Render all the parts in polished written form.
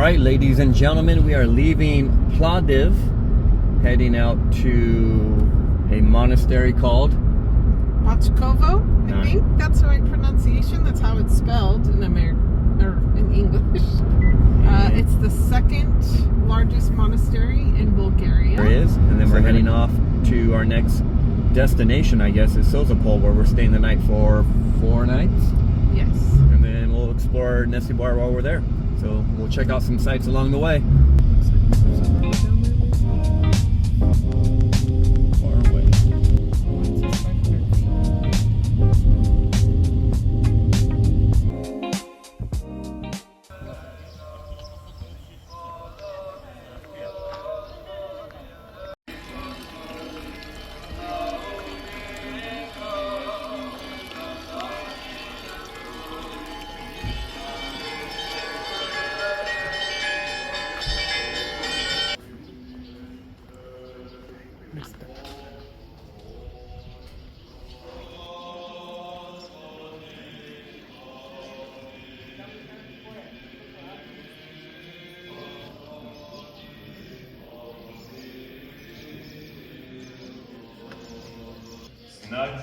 right, ladies and gentlemen, we are leaving Plovdiv, heading out to a monastery called Bachkovo. I think that's the right pronunciation. That's how it's spelled in in English. It's the second largest monastery in Bulgaria. There is, and then we're heading off to our next destination, I guess, is Sozopol, where we're staying the night for 4 nights. Yes. And then we'll explore Nessebar while we're there. So we'll check out some sights along the way. Far away.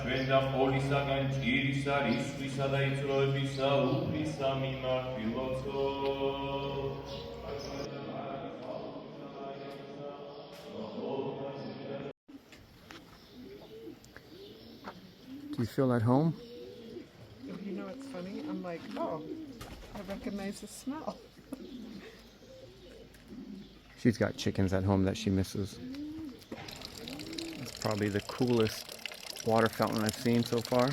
ჩვენდა პოლისაგან ჭირისა, რისხვისა და იწროებისა უფლისა მიმართვილოცო. Do you feel at home? You know, it's funny. I'm like, oh, I recognize the smell. She's got chickens at home that she misses. It's probably the coolest water fountain I've seen so far.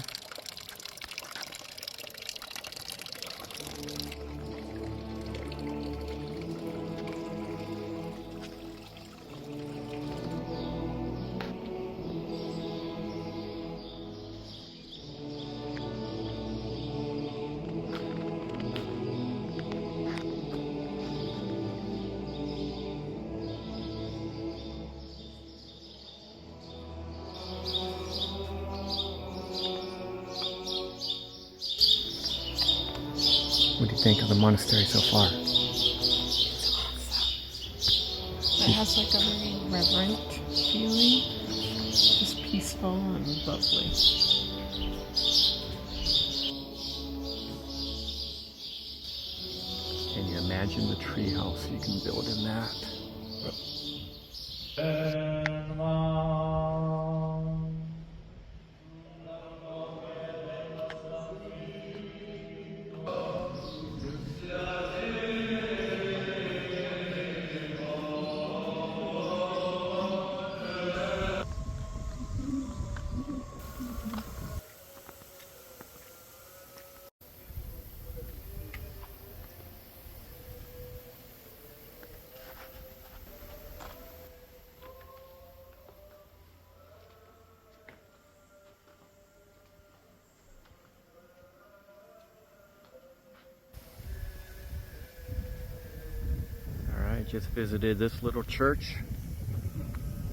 What do you think of the monastery so far? It has like a very reverent feeling, just peaceful and lovely. Can you imagine the tree house you can build in that? Just visited this little church,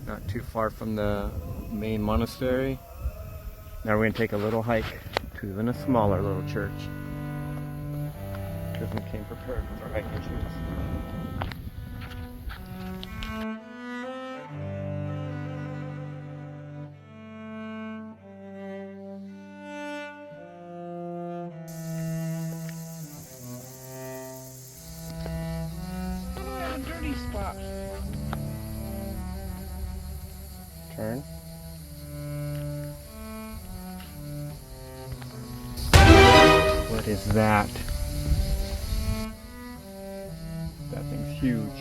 not too far from the main monastery. Now we're going to take a little hike to even a smaller little church. Because we came prepared with our hiking shoes. Dirty spot. Turn. What is that? That thing's huge.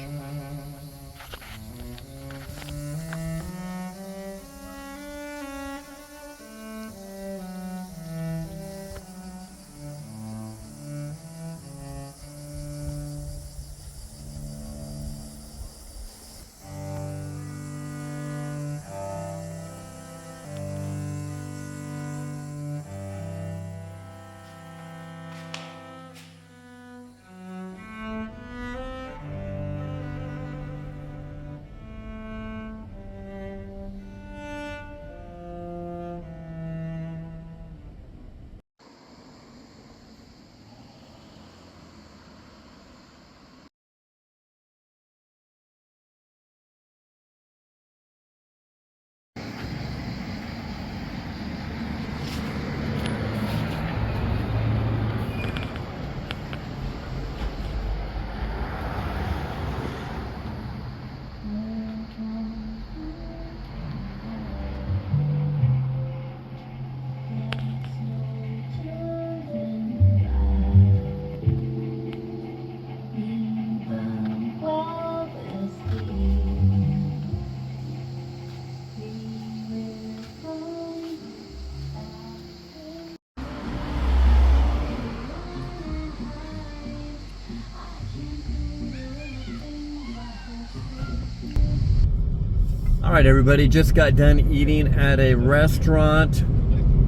All right, everybody, just got done eating at a restaurant.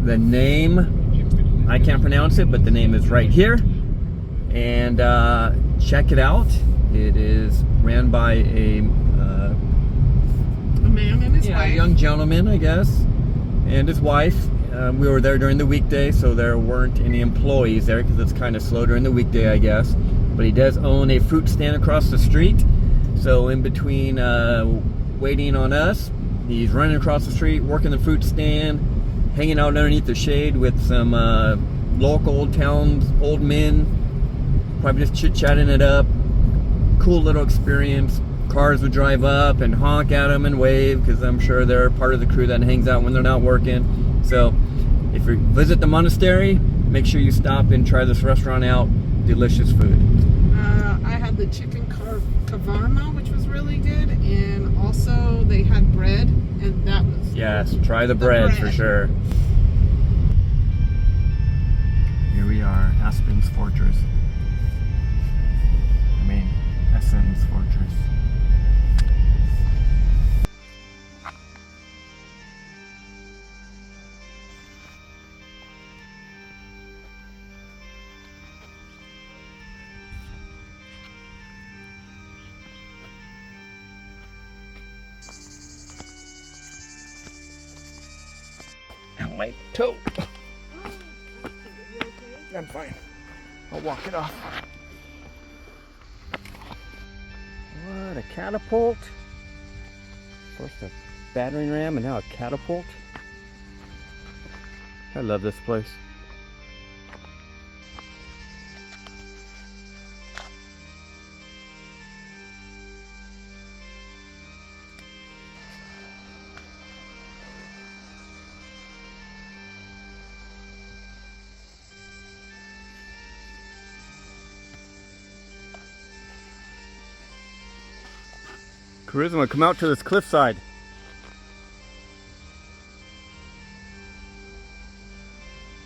The name, I can't pronounce it, but the name is right here. And check it out. It is ran by a man and his a wife. young gentleman, I guess, and his wife. We were there during the weekday, so there weren't any employees there because it's kind of slow during the weekday, I guess. But he does own a fruit stand across the street. So in between waiting on us, he's running across the street, working the fruit stand, hanging out underneath the shade with some local old men, probably just chit-chatting it up. Cool little experience. Cars would drive up and honk at them and wave because I'm sure they're part of the crew that hangs out when they're not working. So if you visit the monastery, make sure you stop and try this restaurant out. Delicious food. I had the chicken kavarma, which was really good, and also they had bread, and that was Yes, try the bread for sure. Here we are, Aspen's Fortress. Asen's Fortress. Ow, my toe. I'm fine. I'll walk it off. What, a catapult? First a battering ram and now a catapult. I love this place. Charisma, come out to this cliffside.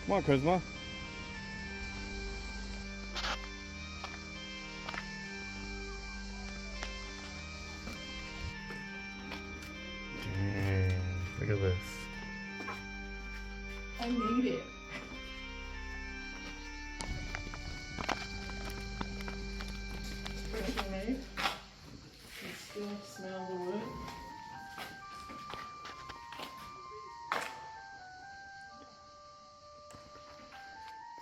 Come on, Charisma. Dang, look at this. I made it. Freshly made. Still smell the wood.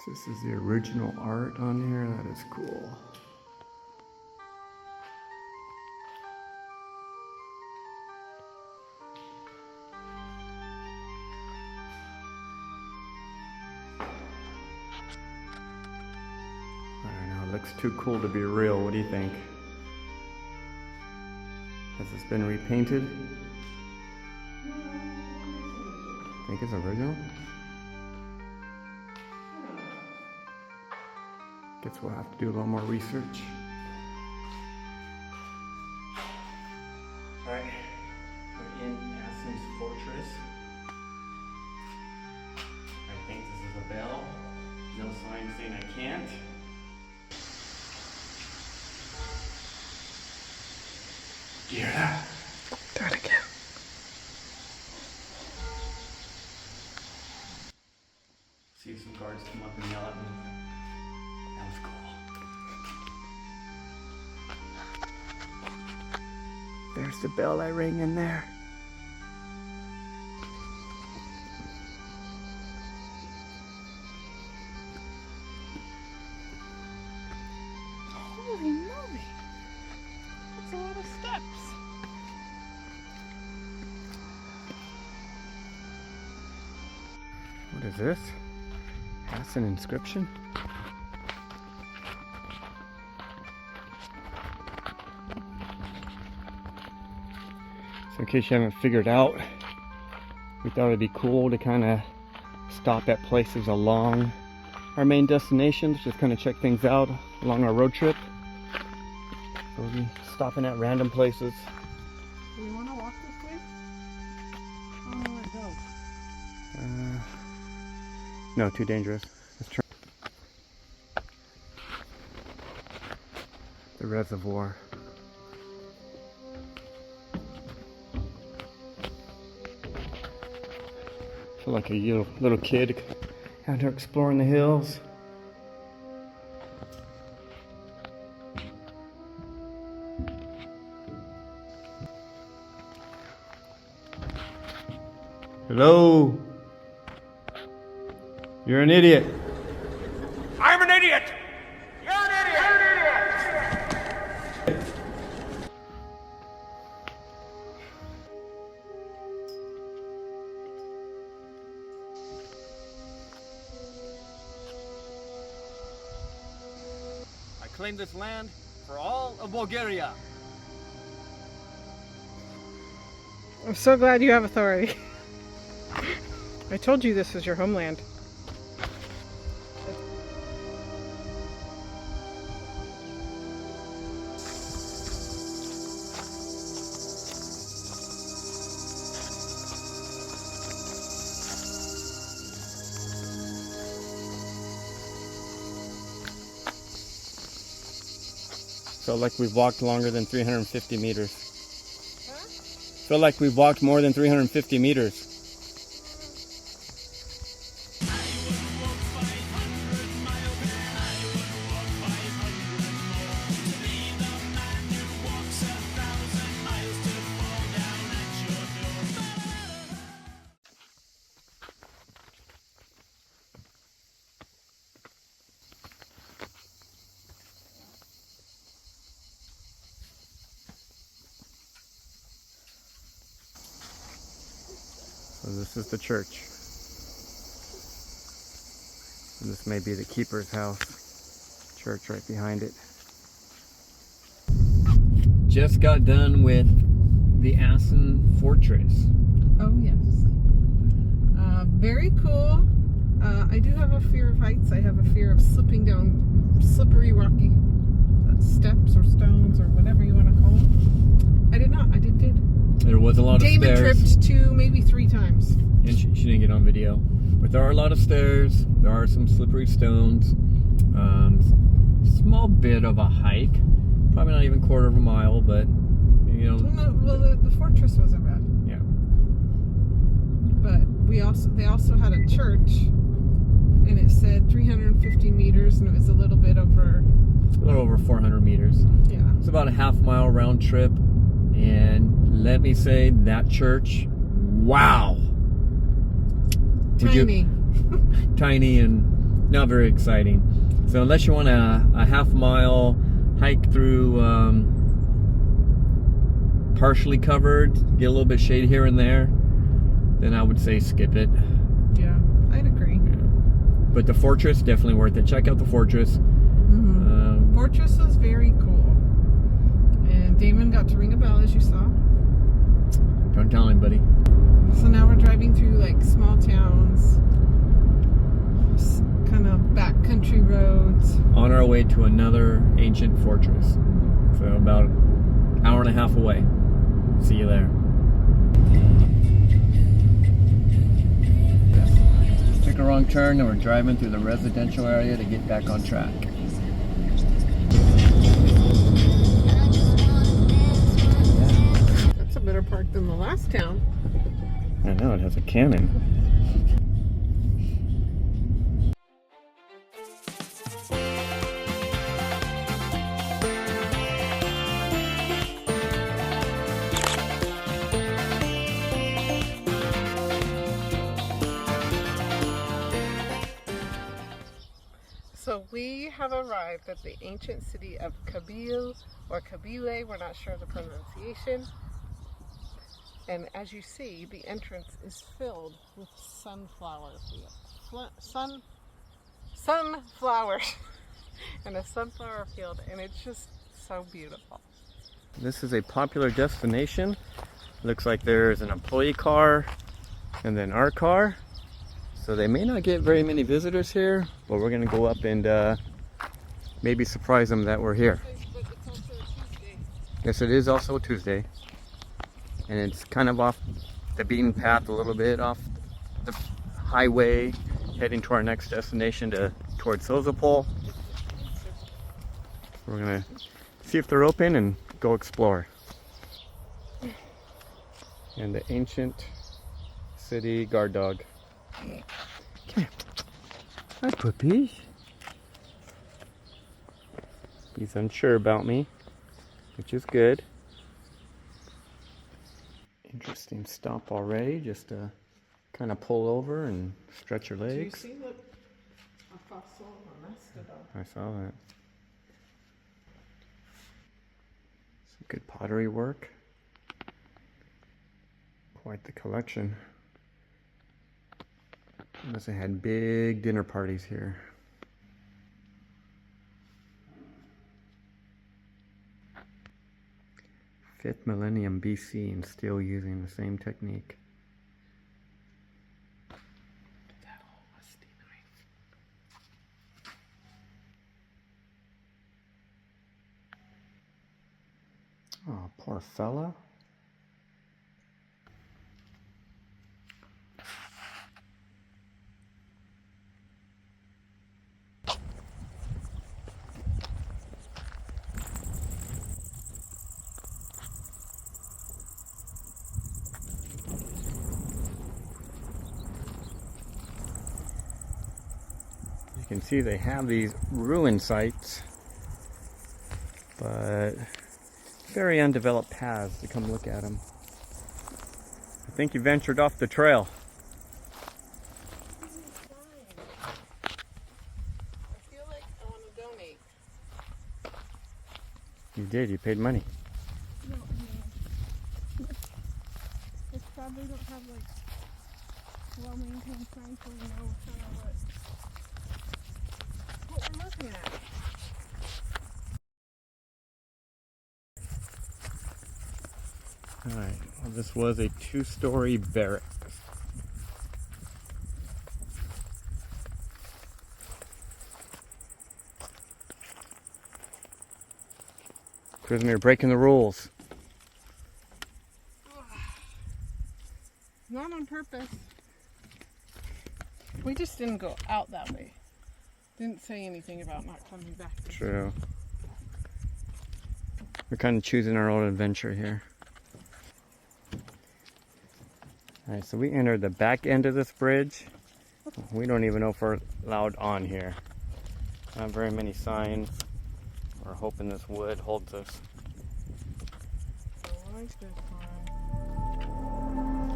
This is the original art on here. That is cool. I don't know, it looks too cool to be real. What do you think? Has this been repainted? Think it's original? Guess we'll have to do a little more research. Alright, we're in Asen's Fortress. I think this is a bell. No sign saying I can't. Do you hear that? Do it again. See some guards come up and yell at me. That was cool. There's the bell I rang in there. Holy moly. That's a lot of steps. What is this? That's an inscription? So in case you haven't figured out, we thought it'd be cool to kind of stop at places along our main destinations, just kind of check things out along our road trip. So we'll be stopping at random places. Do you want to walk this way? How will it go? No, too dangerous. Let's turn. The reservoir. Feel like a little kid out there exploring the hills. Hello? You're an idiot. I'm an idiot! You're an idiot! I claim this land for all of Bulgaria. I'm so glad you have authority. I told you this was your homeland. Felt like we've walked longer than 350 meters. Felt like we've walked more than 350 meters. So this is the church. And this may be the keeper's house. Church right behind it. Just got done with the Asen fortress. Oh yes. Very cool. I do have a fear of heights. I have a fear of slipping down slippery, rocky steps or stones or whatever you want to call them. I did not. I did good. There was a lot of Damon stairs. tripped 2, maybe 3 times. And she didn't get on video. But there are a lot of stairs. There are some slippery stones. Small bit of a hike. Probably not even a quarter of a mile, but you know. Well, the fortress wasn't bad. Yeah. But they also had a church, and it said 350 meters, and it was a little over 400 meters. Yeah. It's about a half-mile round trip. And let me say, that church, wow. Tiny. Tiny and not very exciting. So unless you want a half-mile hike through partially covered, get a little bit shade here and there, then I would say skip it. Yeah, I'd agree. Yeah. But the fortress, definitely worth it. Check out the fortress. Mm-hmm. Fortress was very cool. And Damon got to ring a bell, as you saw. Don't tell anybody. So now we're driving through like small towns, kind of backcountry roads. On our way to another ancient fortress. So about an hour and a half away. See you there. Took a wrong turn and we're driving through the residential area to get back on track. That's a better park than the last town. I know, it has a cannon. So we have arrived at the ancient city of Kabile, or Kabile, we're not sure of the pronunciation. And as you see, the entrance is filled with sunflower fields. Sunflowers and a sunflower field, and it's just so beautiful. This is a popular destination. Looks like there's an employee car and then our car. So they may not get very many visitors here, but we're gonna go up and maybe surprise them that we're here. But it's also a Tuesday. Yes, it is also Tuesday. And it's kind of off the beaten path a little bit, off the highway, heading to our next destination towards Sozopol. We're gonna see if they're open and go explore. And the ancient city guard dog. Come here. Hi, puppy. He's unsure about me, which is good. Interesting stop already, just to kind of pull over and stretch your legs. Do you see what a fossil or mastodon? I saw that. Some good pottery work. Quite the collection. Must have had big dinner parties here. Fifth millennium BC and still using the same technique. That old rusty knife. Oh, poor fella. You can see they have these ruin sites, but very undeveloped paths to come look at them. I think you ventured off the trail. I feel like I want to donate. You did, you paid money. No, they probably don't have like well-maintained signs so we know kind of what we're looking at. Alright, well, this was a two-story barracks. Prisoner breaking the rules. Not on purpose. We just didn't go out that way. Didn't say anything about not coming back. True. We're kind of choosing our own adventure here. Alright, so we entered the back end of this bridge. We don't even know if we're allowed on here. Not very many signs. We're hoping this wood holds us.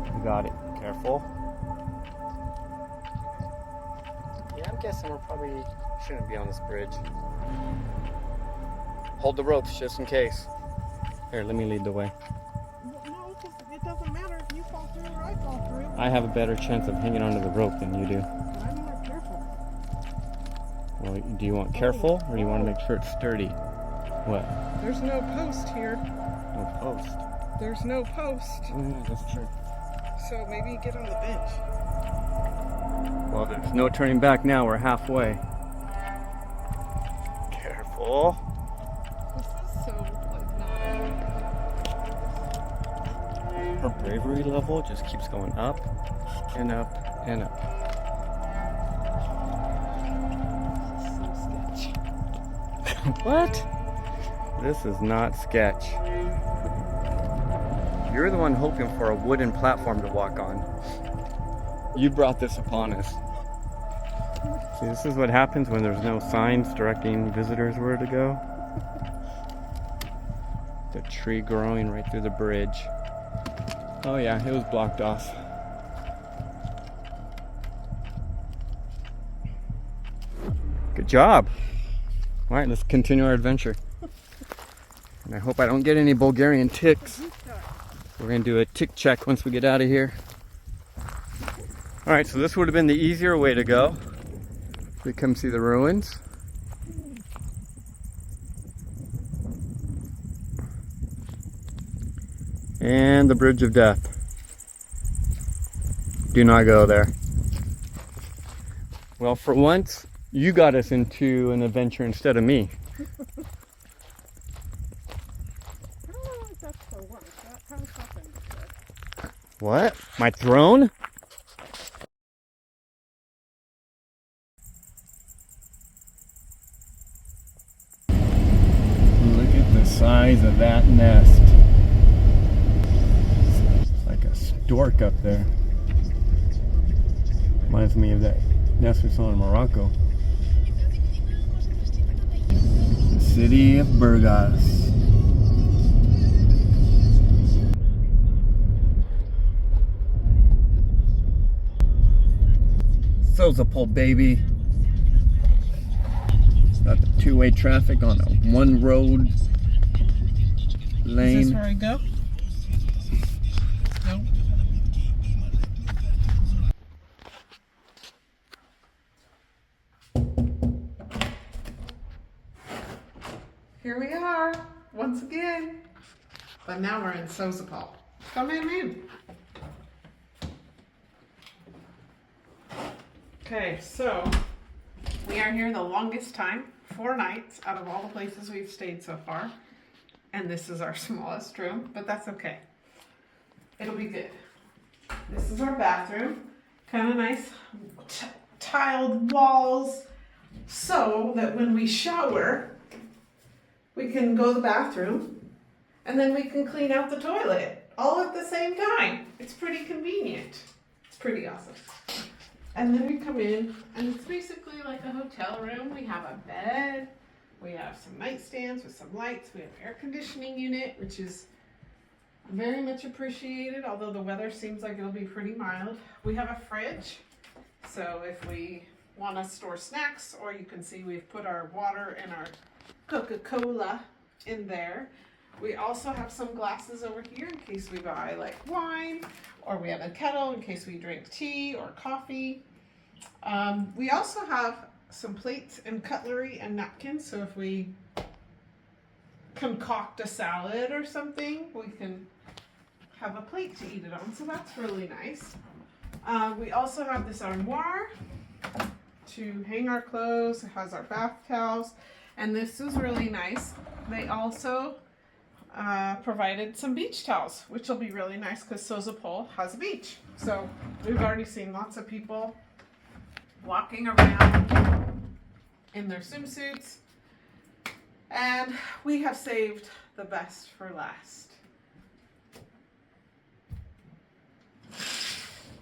You got it. Careful. Yeah, I'm guessing we're probably shouldn't be on this bridge. Hold the ropes just in case. Here, let me lead the way. No, because it doesn't matter if you fall through or I fall through. I have a better chance of hanging onto the rope than you do. I'm more careful. Well, do you want careful or do you want to make sure it's sturdy? What? There's no post here. No post. There's no post. Oh, yeah, that's true. So maybe get on the bench. Well, there's no turning back now. We're halfway. Careful. This is so like not. Her bravery level just keeps going up and up and up. This is so sketch. What? This is not sketch. You're the one hoping for a wooden platform to walk on. You brought this upon us. See, this is what happens when there's no signs directing visitors where to go. The tree growing right through the bridge. Oh yeah, it was blocked off. Good job. All right, let's continue our adventure. And I hope I don't get any Bulgarian ticks. We're gonna do a tick check once we get out of here. All right, so this would have been the easier way to go. We come see the ruins. And the Bridge of Death. Do not go there. Well, for once, you got us into an adventure instead of me. I don't know if that's the worst. That kind of happened. What? My throne? Look at the size of that nest. It's like a stork up there. Reminds me of that nest we saw in Morocco. The city of Burgas. Sozopol, baby. Got the two-way traffic on a one road lane. Is this where I go? No. Here we are, once again. But now we're in Sozopol. Come in. Okay, so we are here the longest time, 4 nights out of all the places we've stayed so far. And this is our smallest room, but that's okay. It'll be good. This is our bathroom. Kind of nice tiled walls so that when we shower, we can go to the bathroom and then we can clean out the toilet all at the same time. It's pretty convenient. It's pretty awesome. And then we come in and it's basically like a hotel room. We have a bed. We have some nightstands with some lights. We have an air conditioning unit, which is very much appreciated, although the weather seems like it'll be pretty mild. We have a fridge, so if we want to store snacks, or you can see we've put our water and our Coca-Cola in there. We also have some glasses over here in case we buy like wine, or we have a kettle in case we drink tea or coffee. We also have some plates and cutlery and napkins, so if we concoct a salad or something, we can have a plate to eat it on, so that's really nice. We also have this armoire to hang our clothes. It has our bath towels, and this is really nice. They also provided some beach towels, which will be really nice because Sozopol has a beach. So we've already seen lots of people walking around in their swimsuits, and we have saved the best for last.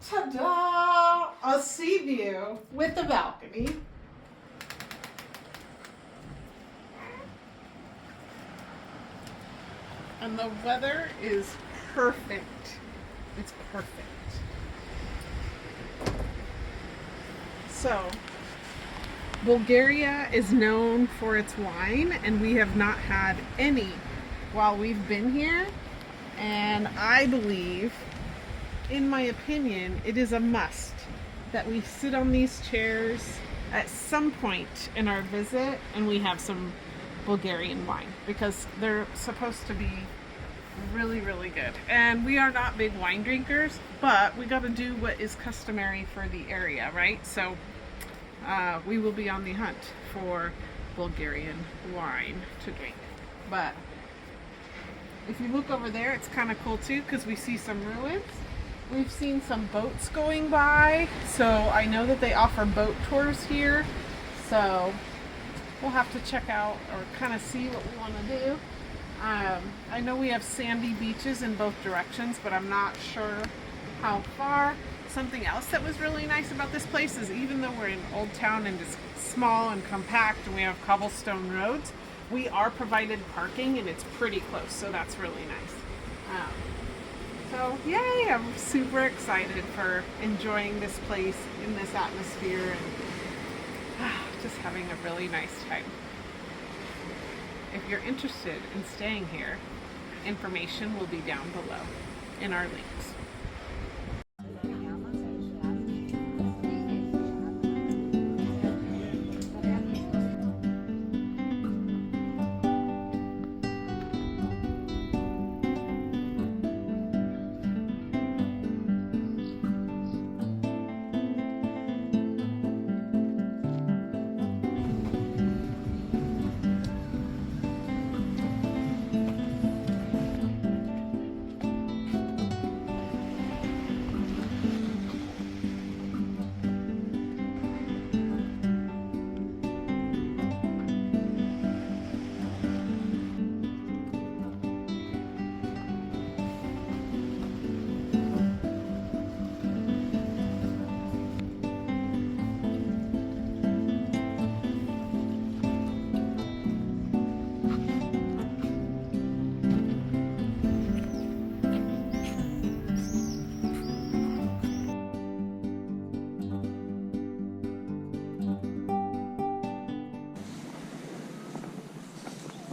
Ta-da! A sea view with the balcony. And the weather is perfect. It's perfect. So, Bulgaria is known for its wine, and we have not had any while we've been here. And I believe, in my opinion, it is a must that we sit on these chairs at some point in our visit and we have some Bulgarian wine, because they're supposed to be really, really good. And we are not big wine drinkers, but we got to do what is customary for the area, right? So we will be on the hunt for Bulgarian wine to drink. But if you look over there, it's kind of cool too, because we see some ruins. We've seen some boats going by, so I know that they offer boat tours here. So we'll have to check out or kind of see what we want to do. I know we have sandy beaches in both directions, but I'm not sure how far. Something else that was really nice about this place is, even though we're in Old Town and it's small and compact and we have cobblestone roads, we are provided parking and it's pretty close, so that's really nice. So yay, I'm super excited for enjoying this place in this atmosphere and just having a really nice time. If you're interested in staying here, information will be down below in our links.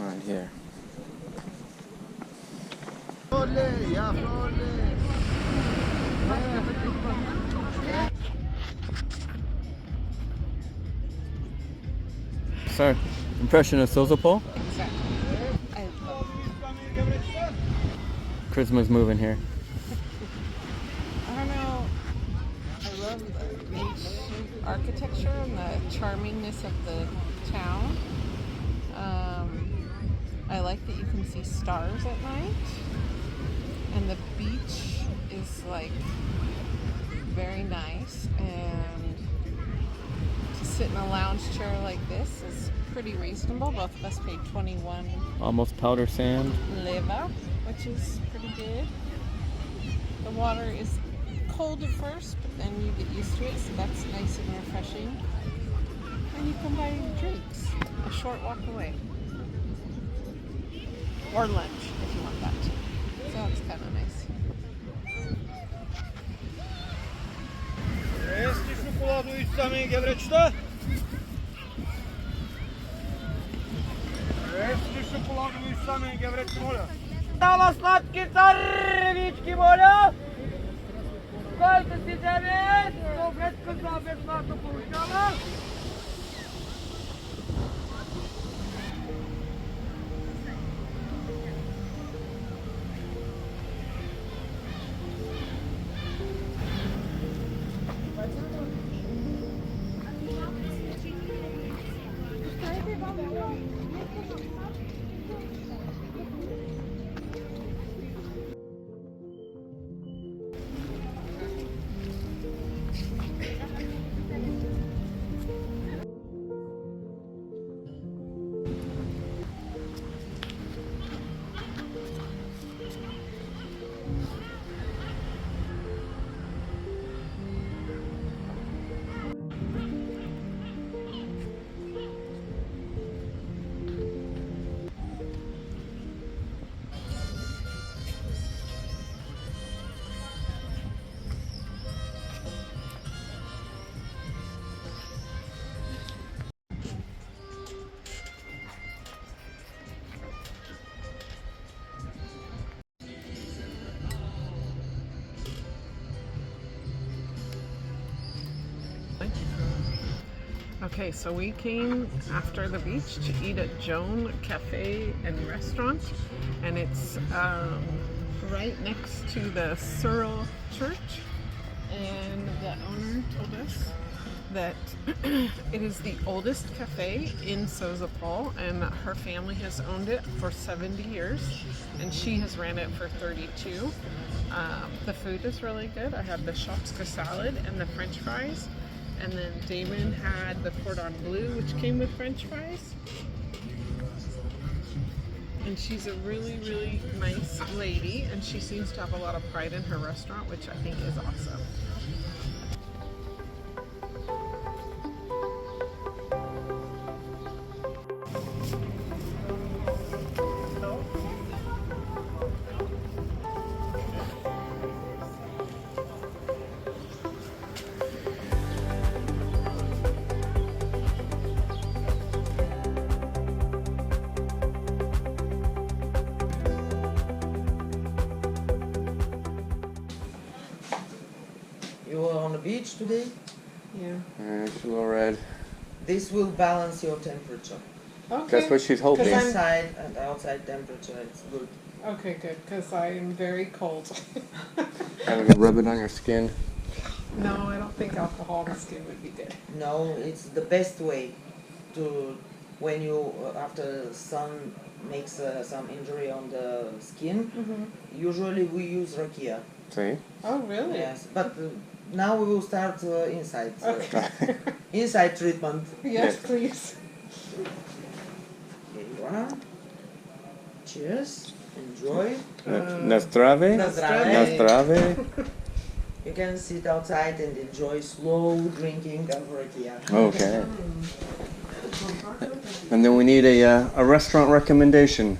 Right here. So, impression of Sozopol? Exactly. I love Charisma's moving here. I don't know. I love the ancient architecture and the charmingness of the town. I like that you can see stars at night. And the beach is like very nice. And to sit in a lounge chair like this is pretty reasonable. Both of us paid 21 Almost powder sand. leva, which is pretty good. The water is cold at first, but then you get used to it, so that's nice and refreshing. And you can buy drinks a short walk away. Or lunch, if you want that too. So that's kind of nice. Okay, so we came after the beach to eat at Joan Cafe and Restaurant, and it's right next to the Cyril Church. And the owner told us that it is the oldest cafe in Sozopol, and her family has owned it for 70 years, and she has ran it for 32. The food is really good. I had the shopska salad and the French fries. And then Damon had the cordon bleu, which came with French fries. And she's a really, really nice lady, and she seems to have a lot of pride in her restaurant, which I think is awesome. You were on the beach today? Yeah. It's a little red. This will balance your temperature. Okay. That's what she's hoping. Because I'm- Inside and outside temperature, it's good. Okay, good, because I am very cold. Kind of rub it on your skin. No, I don't think alcohol on the skin would be good. No, it's the best way to, when you, after sun makes some injury on the skin, usually we use rakia. See? Oh, really? Yes, but now we will start inside. Okay. Inside treatment. Yes, please. Here you are. Cheers. Enjoy. Na zdravie. Na zdravie. Na zdravie. You can sit outside and enjoy slow drinking of rakia. Okay. And then we need a restaurant recommendation.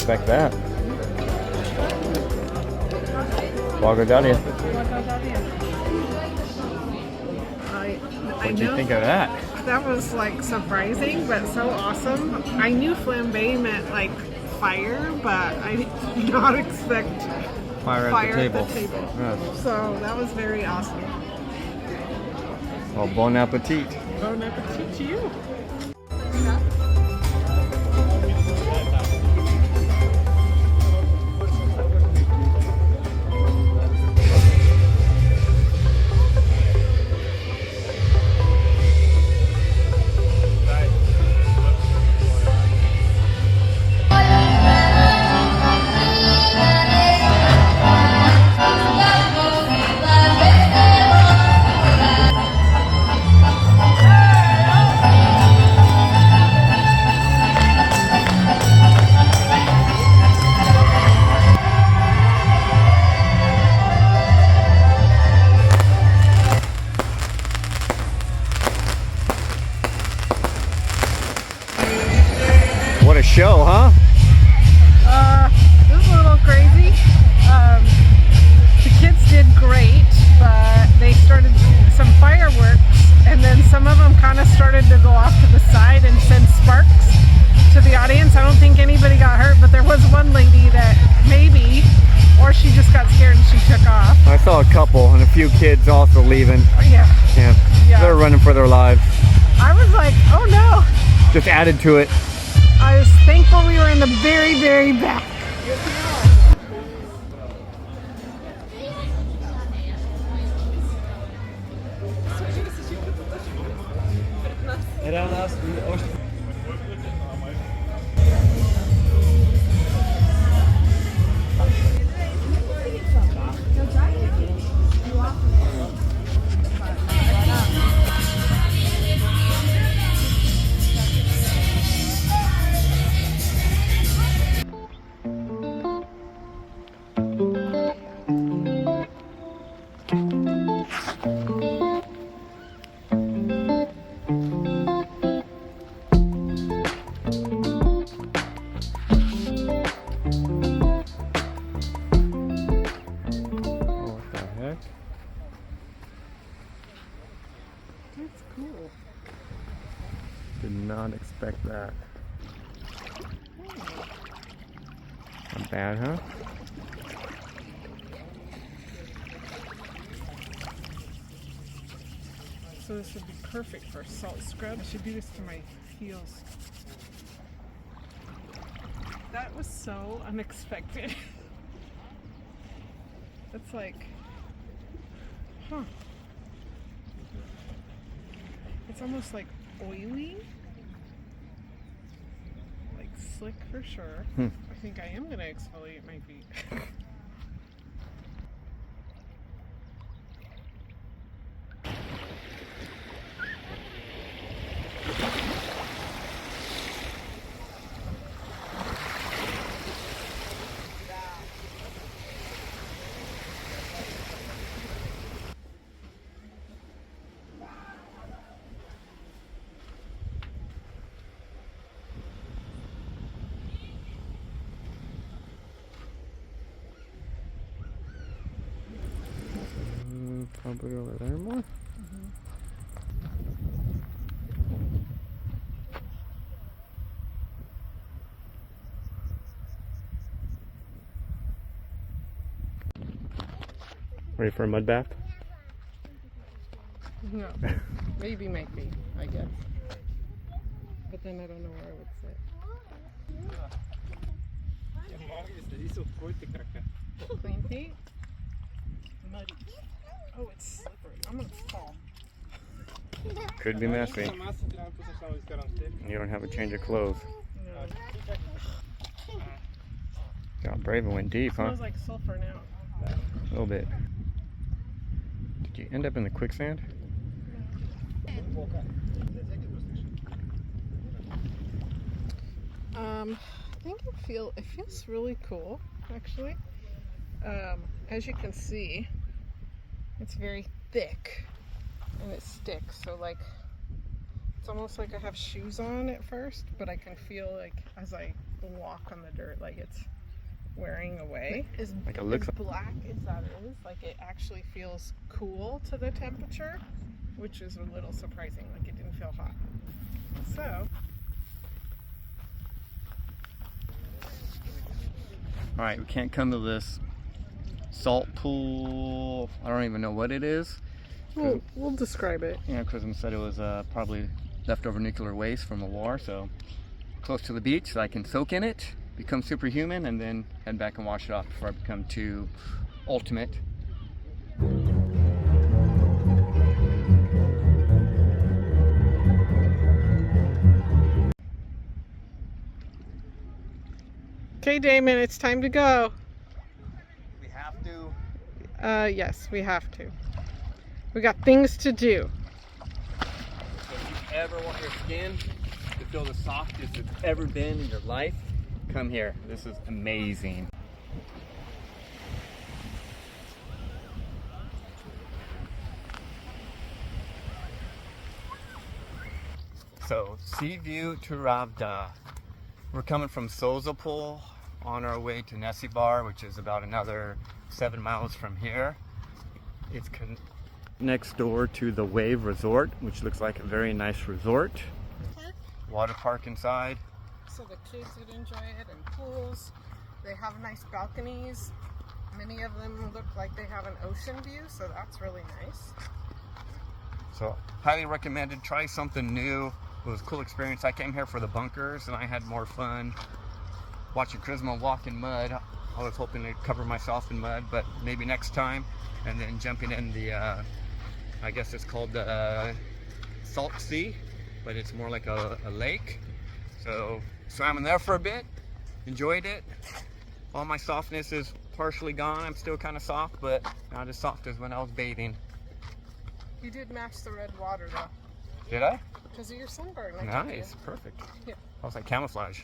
expect that. Bulgaria. What did you think of that? That was like surprising, but so awesome. I knew flambe meant like fire, but I did not expect Fire at the table. Yes. So that was very awesome. Well, bon appetit. Bon appetit to you. What a show, huh? This is a little crazy. The kids did great, but they started some fireworks, and then some of them kind of started to go off to the side and send sparks to the audience. I don't think anybody got hurt, but there was one lady that maybe, or she just got scared and she took off. I saw a couple and a few kids also leaving. Yeah. Yeah. They're running for their lives. I was like, oh no. Just added to it. I was thankful we were in the very, very back. That's cool. Did not expect that. Not bad, huh? So this would be perfect for salt scrub. I should do this to my heels. That was so unexpected. That's like, huh. It's almost like oily. Like slick for sure. I think I am gonna exfoliate my feet. Probably over there more. Ready for a mud bath? No. Maybe might be, I guess. But then I don't know where I would sit. Clean feet. Muddy. Oh, it's slippery. I'm gonna fall. Could be messy. You don't have a change of clothes. No. Got brave and went deep, huh? Smells like sulfur now. A little bit. Did you end up in the quicksand? I think it feels really cool, actually. As you can see, it's very thick and it sticks. So like, it's almost like I have shoes on at first, but I can feel like as I walk on the dirt like it's wearing away. As, Like it looks as black as that is, like it actually feels cool to the temperature, which is a little surprising. Like it didn't feel hot. So, all right, we can't come to this salt pool. I don't even know what it is. we'll describe it. Yeah, Chrism said it was probably leftover nuclear waste from a war, so close to the beach so I can soak in it, become superhuman, and then head back and wash it off before I become too ultimate. Okay, Damon, it's time to go. We have to. Yes, we have to. We got things to do. So if you ever want your skin to feel the softest it's ever been in your life, come here. This is amazing. So, sea view to Ravda. We're coming from Sozopol on our way to Nessebar, which is about another 7 miles from here. It's next door to the Wave Resort, which looks like a very nice resort. Water park inside. So the kids would enjoy it, and pools. They have nice balconies. Many of them look like they have an ocean view, so that's really nice. So highly recommended. Try something new. It was a cool experience. I came here for the bunkers and I had more fun watching Charisma walk in mud. I was hoping to cover myself in mud, but maybe next time. And then jumping in the, I guess it's called the Salt Sea, but it's more like a lake. So swam in there for a bit, enjoyed it. All my softness is partially gone. I'm still kind of soft, but not as soft as when I was bathing. You did match the red water though. Did I? Because of your sunburn. I told you. Nice, perfect. Yeah. I was like camouflage.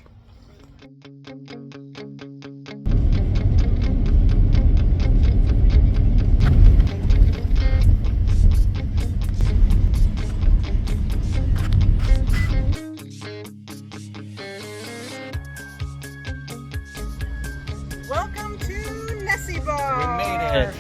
Welcome to Nessebar. We made it.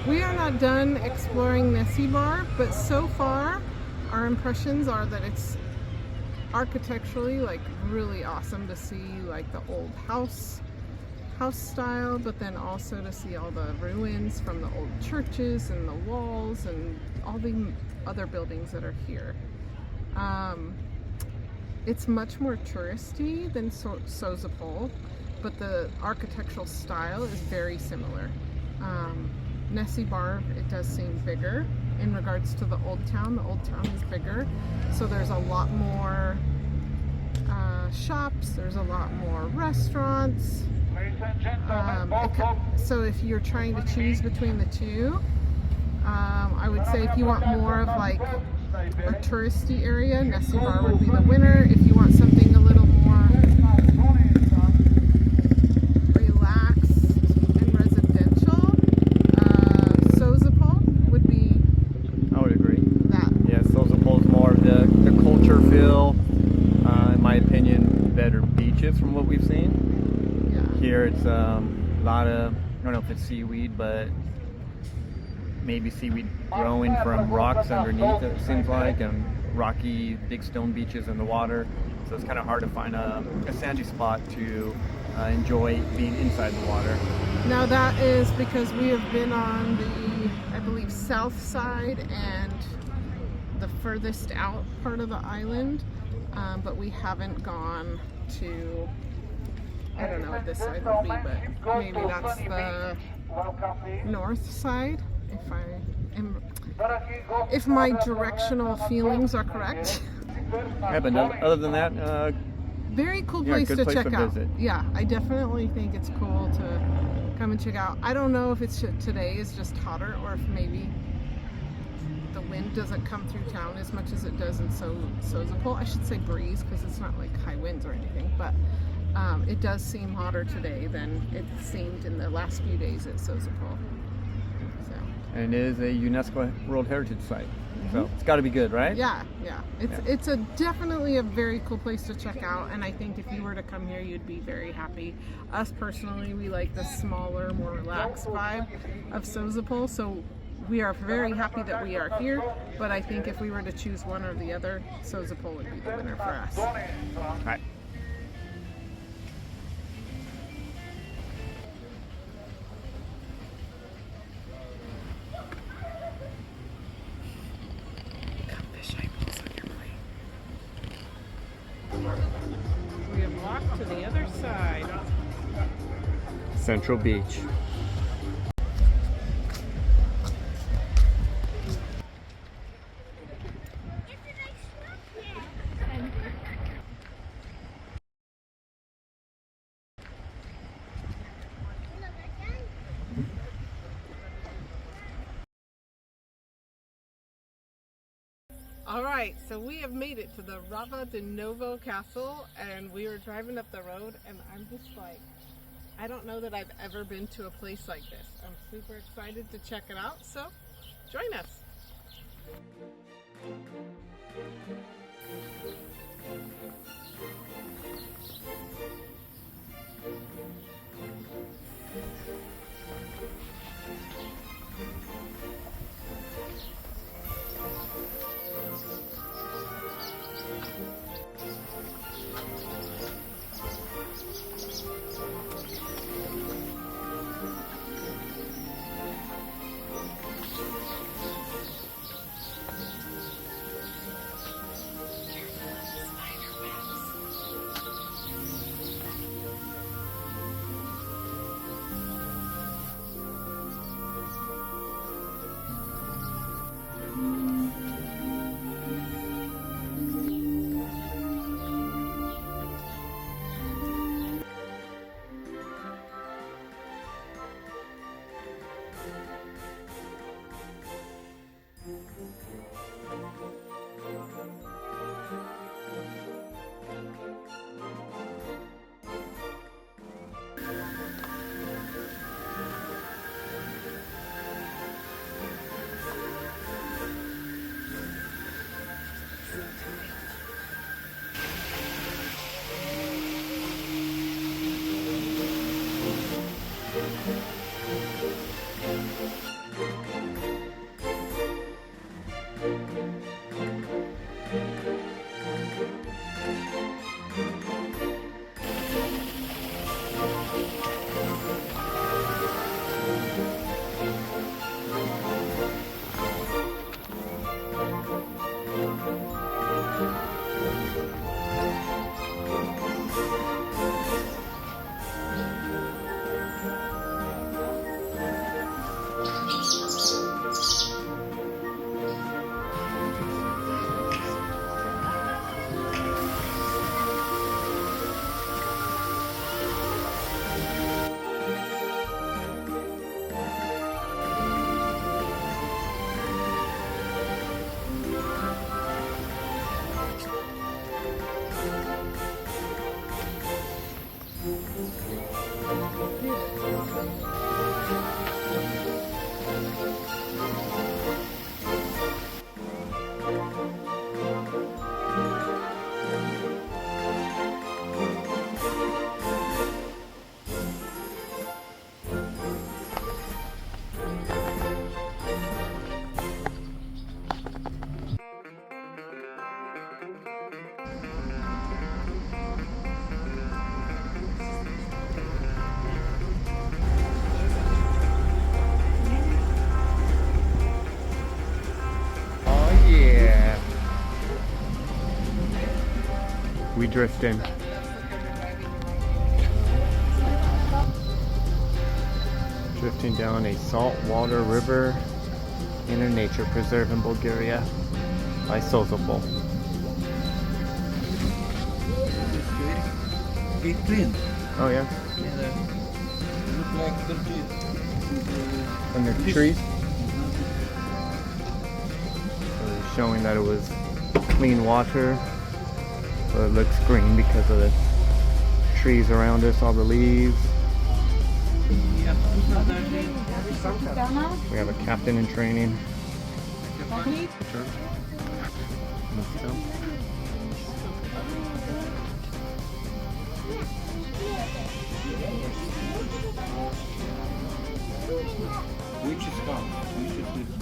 We are not done exploring Nessebar, but so far our impressions are that it's architecturally like really awesome to see, like the old house style, but then also to see all the ruins from the old churches and the walls and all the other buildings that are here. It's much more touristy than Sozopol, but the architectural style is very similar. Nessebar, it does seem bigger in regards to the old town. The old town is bigger, so there's a lot more shops, there's a lot more restaurants. So if you're trying to choose between the two, I would say if you want more of like a touristy area, Nessebar would be the winner. If you want something a little more relaxed and residential, Sozopol would be. I would agree. That. Yeah, Sozopol is more of the culture feel. In my opinion, better beaches from what we've seen. Yeah. Here it's a lot of, I don't know if it's seaweed, but maybe seaweed growing from rocks underneath, it seems like, and rocky big stone beaches in the water. So it's kind of hard to find a sandy spot to enjoy being inside the water. Now that is because we have been on the, I believe, south side and the furthest out part of the island, but we haven't gone to, I don't know what this side would be, but maybe that's the north side, if my directional feelings are correct. Yeah, but other than that, very cool yeah, place good to place check to out. visit. Yeah, I definitely think it's cool to come and check out. I don't know if it's today is just hotter, or if maybe the wind doesn't come through town as much as it does in Sozopol. I should say breeze, because it's not like high winds or anything, but it does seem hotter today than it seemed in the last few days at Sozopol. So. And it is a UNESCO World Heritage Site. So it's got to be good, right? Yeah. It's definitely a very cool place to check out, and I think if you were to come here, you'd be very happy. Us personally, we like the smaller, more relaxed vibe of Sozopol, so we are very happy that we are here. But I think if we were to choose one or the other, Sozopol would be the winner for us. All right. We have walked to the other side. Central Beach. All right, so we have made it to the Ravadinovo Castle, and we were driving up the road, and I'm just like, I don't know that I've ever been to a place like this. I'm super excited to check it out, so join us. We drifting. Drifting down a saltwater river in a nature preserve in Bulgaria by Sozopol. It's clean. Oh yeah? Look like Perched. And there's trees? So it's showing that it was clean water. So it looks green because of the trees around us, all the leaves. We have a captain in training. Which is come? Which is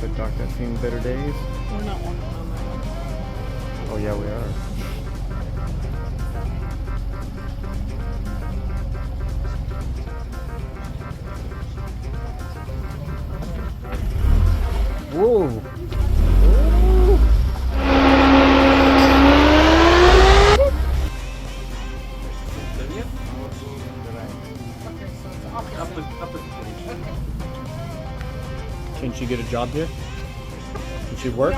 The dock that's seen better days. We're not walking on that one. Oh yeah, we are. Whoa! Can she get a job here? Can she work?